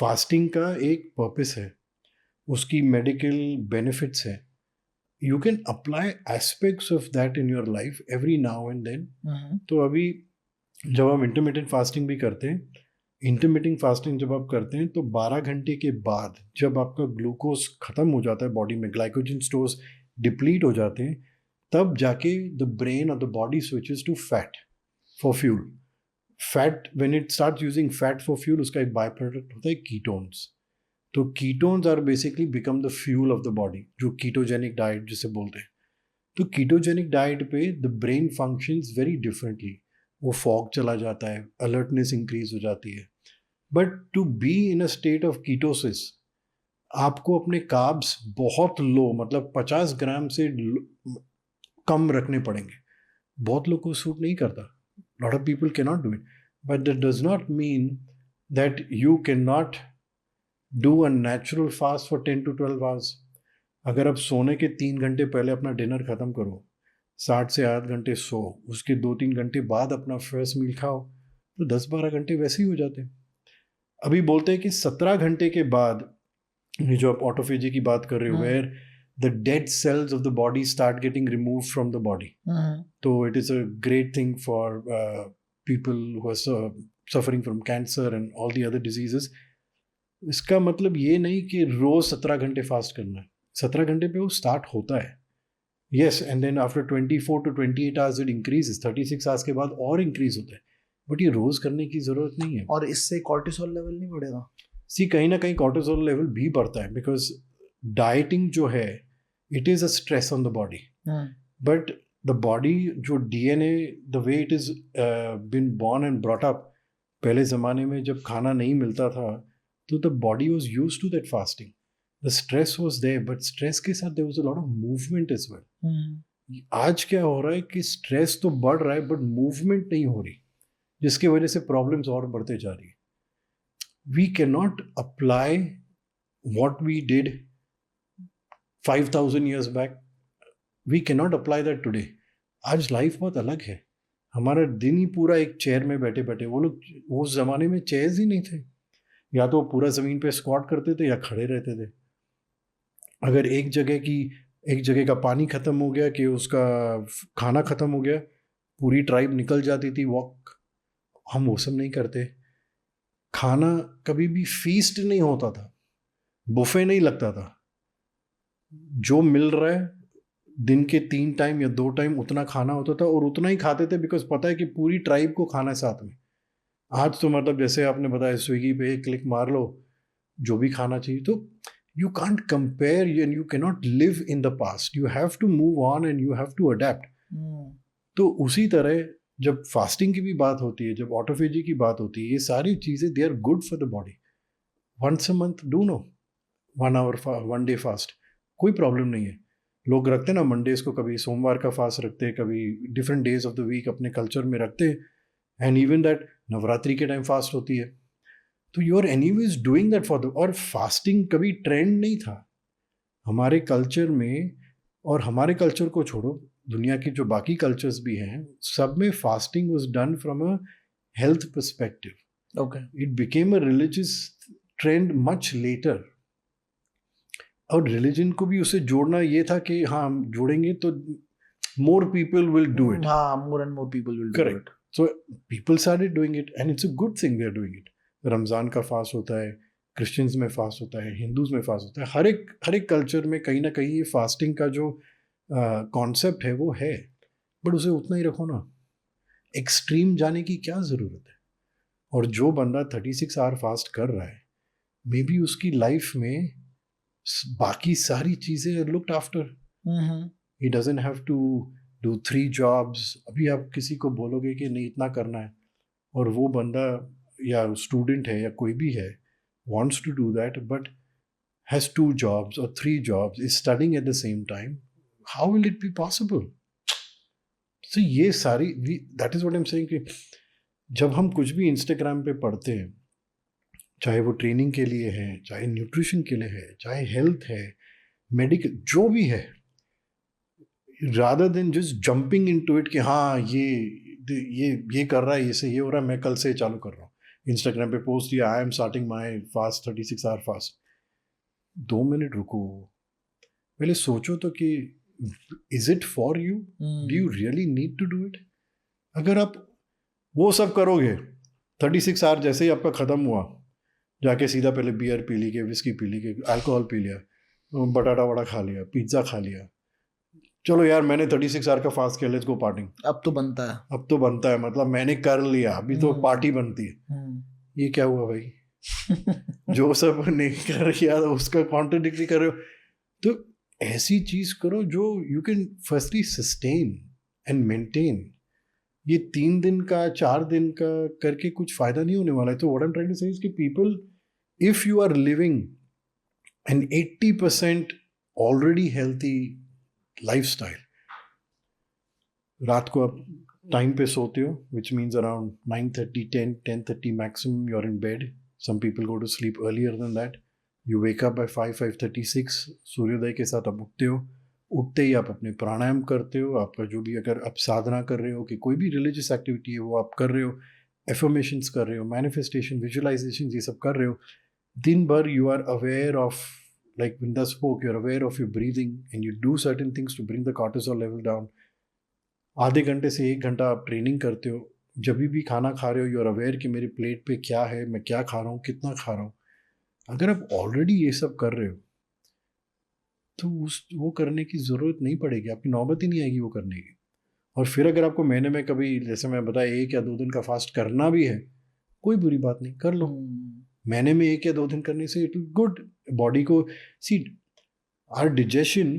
Fasting का एक purpose है, उसकी मेडिकल बेनिफिट्स है. You can apply aspects of that in your life every now and then. तो अभी जब हम इंटरमिटेंट फास्टिंग भी करते हैं, इंटरमिटेंट फास्टिंग जब आप करते हैं तो 12 घंटे के बाद जब आपका ग्लूकोज खत्म हो जाता है बॉडी में, ग्लाइकोजन स्टोर्स डिप्लीट हो जाते हैं, तब जाके द ब्रेन और the body switches to fat for fuel. Fat, when it start using fat for fuel, उसका एक बाय प्रोडक्ट होता है कीटोन्स. तो ketones are basically become the fuel of the body, जो कीटोजेनिक डाइट जिसे बोलते हैं. तो कीटोजेनिक डाइट पे the brain functions very differently. वो फॉग चला जाता है, अलर्टनेस इंक्रीज हो जाती है. But to be in a state of ketosis, आपको अपने कार्ब्स बहुत लो, मतलब 50 ग्राम से कम रखने पड़ेंगे. बहुत लोग को सूट नहीं करता. Lot of people can not do it. But that does not mean that you can not do a natural fast for 10 to 12 hours. अगर आप सोने के 3 घंटे पहले अपना डिनर ख़त्म करो, 7 से 8 घंटे सो, उसके 2-3 घंटे बाद अपना फर्स्ट मील खाओ, तो 10-12 घंटे वैसे ही हो जाते हैं. अभी बोलते हैं कि 17 घंटे के बाद, ये जो आप ऑटोफेजी की बात कर रहे हो, where the dead cells of the body start getting remove from the body. तो it is a great thing for people who are suffering from cancer and all the other diseases. इसका मतलब ये नहीं कि रोज 17 घंटे फास्ट करना है. 17 घंटे पे वो स्टार्ट होता है, yes, and then after 24 to 28 hours it increases. 36 hours के बाद और इंक्रीज होता है. बट ये रोज करने की जरूरत नहीं है. और इससे कॉर्टिसोल लेवल नहीं बढ़ेगा? सी, कहीं ना कहीं कॉर्टिसोल लेवल भी बढ़ता है, बिकॉज डाइटिंग जो है, it is a stress on the body. But the body, जो DNA, the way it is been born and brought up, पहले ज़माने में जब खाना नहीं मिलता था तो the body was use to that fasting. The stress was there, but stress के साथ there was a lot of movement as well. आज क्या हो रहा है कि स्ट्रेस तो बढ़ रहा है बट मूवमेंट नहीं हो रही, जिसकी वजह से प्रॉब्लम्स और बढ़ते जा रही है. We can not apply what we did 5000 years back. We can not apply that today. आज लाइफ बहुत अलग है. हमारा दिन ही पूरा एक चेयर में बैठे बैठे, वो लोग उस जमाने में चेयर्स ही नहीं थे. या तो पूरा ज़मीन पे स्क्वाट करते थे या खड़े रहते थे. अगर एक जगह का पानी ख़त्म हो गया, कि उसका खाना ख़त्म हो गया, पूरी ट्राइब निकल जाती थी वॉक. हम वो सब नहीं करते. खाना कभी भी फीस्ट नहीं होता था, बुफे नहीं लगता था. जो मिल रहा है दिन के 3 टाइम या 2 टाइम उतना खाना होता था, और उतना ही खाते थे बिकॉज पता है कि पूरी ट्राइब को खाना है साथ में. आज तो मतलब जैसे आपने बताया, स्विगी पे एक क्लिक मार लो, जो भी खाना चाहिए. तो you can't compare and you cannot live in the past. You have to move on and you have to adapt. तो उसी तरह जब फास्टिंग की भी बात होती है, जब ऑटोफेजी की बात होती है, ये सारी चीज़ें they are good for the body. Once a month do no 1 hour 1 day fast, कोई प्रॉब्लम नहीं है. लोग रखते हैं ना मंडेज को, कभी सोमवार का फास्ट रखते हैं, कभी different days of the week अपने कल्चर में रखते हैं. एंड इवन दैट नवरात्रि के टाइम फास्ट होती है. तो you are anyways doing that for the. और फास्टिंग कभी ट्रेंड नहीं था हमारे कल्चर में. और हमारे कल्चर को छोड़ो, दुनिया की जो बाकी कल्चर्स भी हैं, सब में fasting was done from a health perspective. Okay. It became a religious trend much later. और रिलीजन को भी उससे जोड़ना ये था कि हाँ, हम जोड़ेंगे तो more people will do it. More and more people will do it. Correct. So people started doing it and it's a good thing they are doing it. Ramzan का फास्ट होता है, क्रिश्चियंस में फास्ट होता है, हिंदूज़ में fast होता है. हर एक कल्चर में कहीं ना कहीं ये फास्टिंग का जो कॉन्सेप्ट है वो है. बट उसे उतना ही रखो ना. एक्सट्रीम जाने की क्या ज़रूरत है. और जो बंदा 36 आवर फास्ट कर रहा है, मे बी उसकी लाइफ में बाकी सारी चीज़ें looked after. He doesn't have to do 3 jobs. अभी आप किसी को बोलोगे कि नहीं इतना करना है, और वो बंदा या स्टूडेंट है या कोई भी है, wants to do that but has 2 jobs or 3 jobs, is studying at the same time, how will it be possible? So ये सारी, that is what I'm saying कि जब हम कुछ भी इंस्टाग्राम पे पढ़ते हैं, चाहे वो ट्रेनिंग के लिए है, चाहे न्यूट्रिशन के लिए है, चाहे हेल्थ है, मेडिकल, जो भी है, rather than just jumping into it कि हाँ ये कर रहा है, इससे ये हो रहा है, मैं कल से चालू कर रहा हूँ. इंस्टाग्राम पे पोस्ट दिया, I am starting my fast 36 hour fast. 2 minute रुको, पहले सोचो तो कि is it for you, do you really need to do it? अगर आप वो सब करोगे, 36 आवर जैसे ही आपका ख़त्म हुआ, जाके सीधा पहले बियर पी ली के, विस्की पी ली के, अल्कोहल पी लिया, बटाटा वड़ा खा लिया, पिज्ज़ा खा लिया, चलो यार मैंने 36 आवर का फास्ट किया, लेट्स गो पार्टी। अब तो बनता है, अब तो बनता है, मतलब मैंने कर लिया, अभी तो पार्टी बनती है। ये क्या हुआ भाई? जो सब नहीं कर किया उसका कॉन्ट्रडिक्टरी कर रहे हो। तो ऐसी चीज करो जो you can firstly sustain and maintain. ये 3 दिन का 4 दिन का करके कुछ फायदा नहीं होने वाला है। तो what I am trying to say is कि people, if you are living an 80% already healthy lifestyle, रात को आप टाइम पे सोते हो, which means around 9:30, 10, 10:30 maximum you're in bed. Some people go to sleep earlier than that. You wake up by 5, 5:36, सूर्योदय के साथ आप उठते हो। उठते ही आप अपने प्राणायाम करते हो, आपका जो भी, अगर आप साधना कर रहे हो कि कोई भी रिलीजियस एक्टिविटी है वो आप कर रहे हो, एफर्मेशंस कर रहे हो, मैनिफेस्टेशन, विजुअलाइजेशन, ये सब कर रहे हो। दिन भर you are aware of, like Vinda spoke, you're aware of your breathing and you do certain things to bring the cortisol level down. आधे घंटे से 1 घंटा आप ट्रेनिंग करते हो। जब भी खाना खा रहे हो, यू आर अवेयर कि मेरे प्लेट पे क्या है, मैं क्या खा रहा हूँ, कितना खा रहा हूँ। अगर आप ऑलरेडी ये सब कर रहे हो तो वो करने की ज़रूरत नहीं पड़ेगी, आपकी नौबत ही नहीं आएगी वो करने की। और फिर अगर आपको महीने में कभी, जैसे मैं बताया, 1 या 2 दिन का फास्ट करना भी है, कोई बुरी बात नहीं, कर लो। महीने में 1 या 2 दिन करने से इट विल गुड बॉडी को। See, our digestion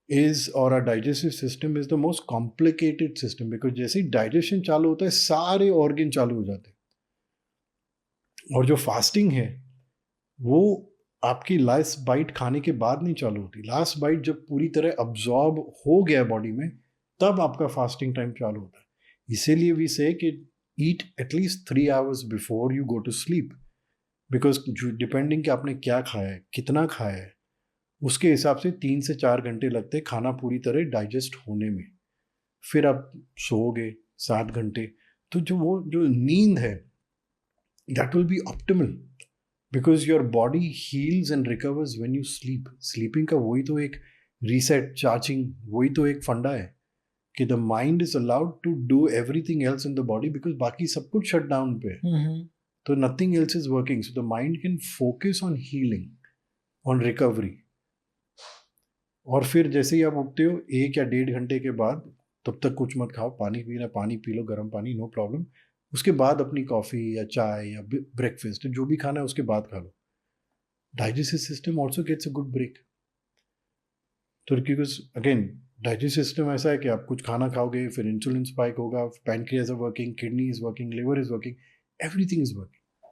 is, or our digestive system is the most complicated system, because जैसे ही डाइजेशन चालू होता है सारे ऑर्गन चालू हो जाते हैं। और जो फास्टिंग है वो आपकी लास्ट बाइट खाने के बाद नहीं चालू होती। लास्ट बाइट जब पूरी तरह अब्जॉर्ब हो गया बॉडी में, तब आपका फास्टिंग टाइम चालू होता है। इसीलिए वी से कि eat at least 3 hours before you go to sleep, because depending कि आपने क्या खाया है, कितना खाया है, उसके हिसाब से 3 से 4 घंटे लगते हैं खाना पूरी तरह डाइजेस्ट होने में। फिर आप सोओगे 7 घंटे, तो जो नींद है that will be optimal, because your body heels and recovers when you sleep. Sleeping का वही तो एक रीसेट, चार्जिंग, वही तो एक फंडा है कि the mind is allowed to do everything else in the body, because बाकी सब कुछ शट डाउन पे है, तो nothing else is working. So the mind can focus on healing, on recovery. और फिर जैसे ही आप उठते हो 1 या 1.5 घंटे के बाद, तब तक कुछ मत खाओ, पानी पीना, पानी पी लो, गर्म पानी, नो प्रॉब्लम। उसके बाद अपनी कॉफ़ी या चाय या ब्रेकफास्ट, जो भी खाना है उसके बाद खा लो। Digestive system also gets a good break. तो बिकॉज अगेन डाइजेस्टिव सिस्टम ऐसा है कि आप कुछ खाना खाओगे, फिर इंसुलिन स्पाइक होगा, pancreas are working, kidney is working, liver is working, everything is working.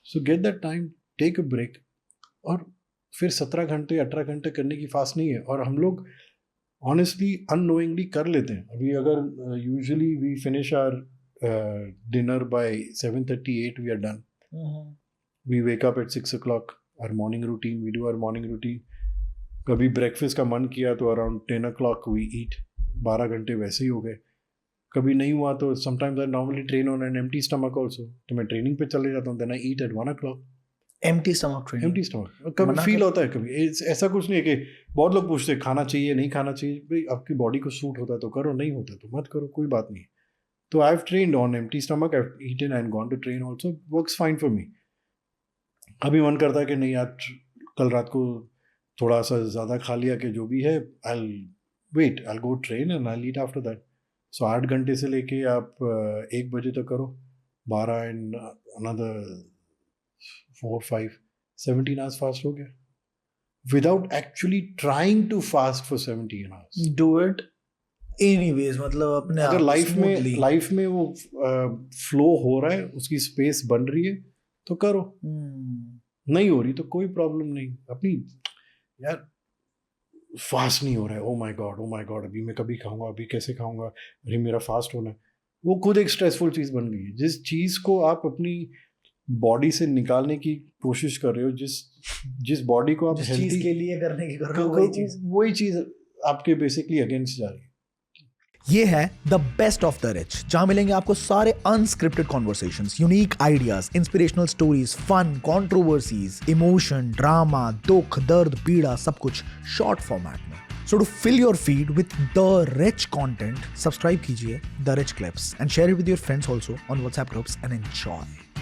So get that time, take a break. और फिर 17 घंटे 18 घंटे करने की फास्ट नहीं है। और हम लोग ऑनेस्टली अननोइंगली कर लेते हैं। अभी अगर usually we finish our dinner by 7:30, 8 we are done. We wake up at 6 o'clock, our morning routine, we do our morning routine. कभी ब्रेकफास्ट का मन किया तो अराउंड 10 o'clock वी ईट, 12 घंटे वैसे ही हो गए। कभी नहीं हुआ तो sometimes I normally train on an empty stomach also, तो मैं ट्रेनिंग पे चले जाता हूँ, then I eat at 1 o'clock। Empty stomach training, empty stomach कभी फील होता है, कभी ऐसा कुछ नहीं है कि बहुत लोग पूछते हैं खाना चाहिए नहीं खाना चाहिए। भाई आपकी बॉडी को सूट होता है तो करो, नहीं होता तो मत करो, कोई बात नहीं। तो I have trained on empty stomach, I have eaten and gone to train also, works fine for me. अभी मन करता है कि नहीं आज कल रात को थोड़ा सा ज़्यादा खा लिया कि जो भी है, I wait, I go train and I eat after that. So 8 घंटे से लेके आप 1 बजे तक करो, 12 एंड अनदर 4, 5, 17 hours फास्ट हो गया, without actually trying to fast for 17 hours। Do it anyways, मतलब अपने अगर लाइफ में वो फ्लो हो रहा है, उसकी स्पेस बन रही है तो करो, नहीं हो रही तो कोई प्रॉब्लम नहीं। अपनी यार फास्ट नहीं हो रहा है, ओ माय गॉड अभी मैं कभी खाऊंगा, अभी कैसे खाऊंगा, अरे मेरा फास्ट होना है, वो खुद एक स्ट्रेसफुल चीज़ बन गई है। जिस चीज़ को आप अपनी बॉडी से निकालने की कोशिश कर रहे हो, जिस बॉडी को आप जिस चीज के लिए करने की कर रहे हो, वही चीज़ आपके बेसिकली अगेंस्ट जा रही है। ये है the best of the rich, जहां मिलेंगे आपको सारे unscripted conversations, unique ideas, inspirational stories, fun, controversies, emotion, drama, दुख, दर्द, पीड़ा, सब कुछ शॉर्ट फॉर्मेट में. So to fill your feed with the rich content, subscribe कीजिए The Rich Clips and share it with your friends also on WhatsApp groups and enjoy.